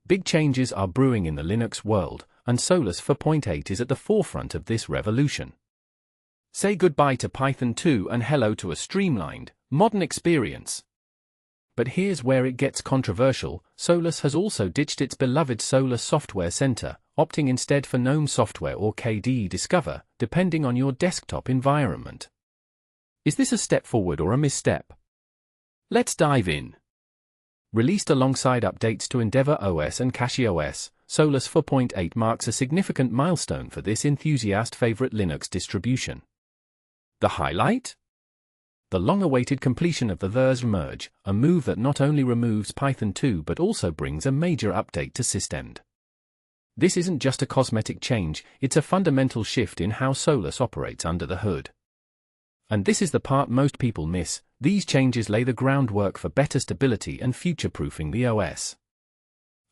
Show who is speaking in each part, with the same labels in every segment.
Speaker 1: Big changes are brewing in the Linux world, and Solus 4.8 is at the forefront of this revolution. Say goodbye to Python 2 and hello to a streamlined, modern experience. But here's where it gets controversial. Solus has also ditched its beloved Solus Software Center, opting instead for GNOME Software or KDE Discover, depending on your desktop environment. Is this a step forward or a misstep? Let's dive in. Released alongside updates to Endeavour OS and CachyOS, Solus 4.8 marks a significant milestone for this enthusiast favorite Linux distribution. The highlight? The long-awaited completion of the THERS merge, a move that not only removes Python 2 but also brings a major update to systemd. This isn't just a cosmetic change, it's a fundamental shift in how Solus operates under the hood. And this is the part most people miss: these changes lay the groundwork for better stability and future-proofing the OS.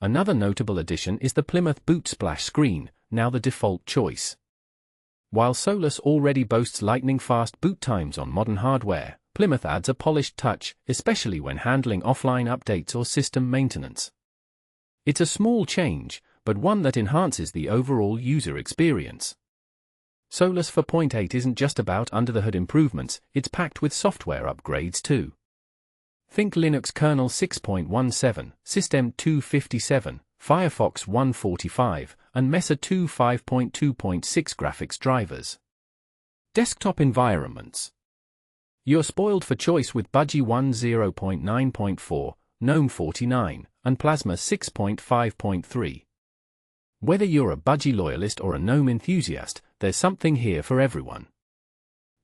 Speaker 1: Another notable addition is the Plymouth boot splash screen, now the default choice. While Solus already boasts lightning-fast boot times on modern hardware, Plymouth adds a polished touch, especially when handling offline updates or system maintenance. It's a small change, but one that enhances the overall user experience. Solus 4.8 isn't just about under-the-hood improvements, it's packed with software upgrades too. Think Linux kernel 6.17, System 257, Firefox 145, and Mesa 2 5.2.6 graphics drivers. Desktop environments. You're spoiled for choice with Budgie 10.9.4, GNOME 49, and Plasma 6.5.3. Whether you're a Budgie loyalist or a GNOME enthusiast, there's something here for everyone.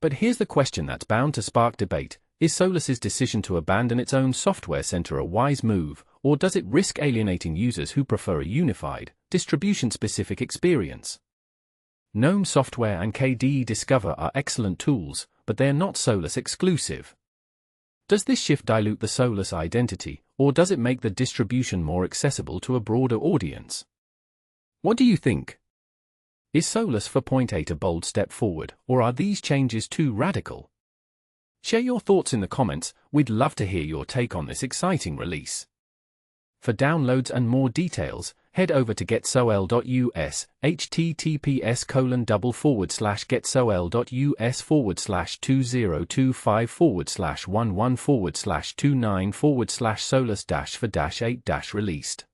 Speaker 1: But here's the question that's bound to spark debate: is Solus's decision to abandon its own software center a wise move, or does it risk alienating users who prefer a unified, distribution-specific experience? GNOME Software and KDE Discover are excellent tools, but they're not Solus exclusive. Does this shift dilute the Solus identity, or does it make the distribution more accessible to a broader audience? What do you think? Is Solus 4.8 a bold step forward, or are these changes too radical? Share your thoughts in the comments. We'd love to hear your take on this exciting release. For downloads and more details, head over to getsol.us, https://getsol.us/2025/11/29/solus-for-8-released.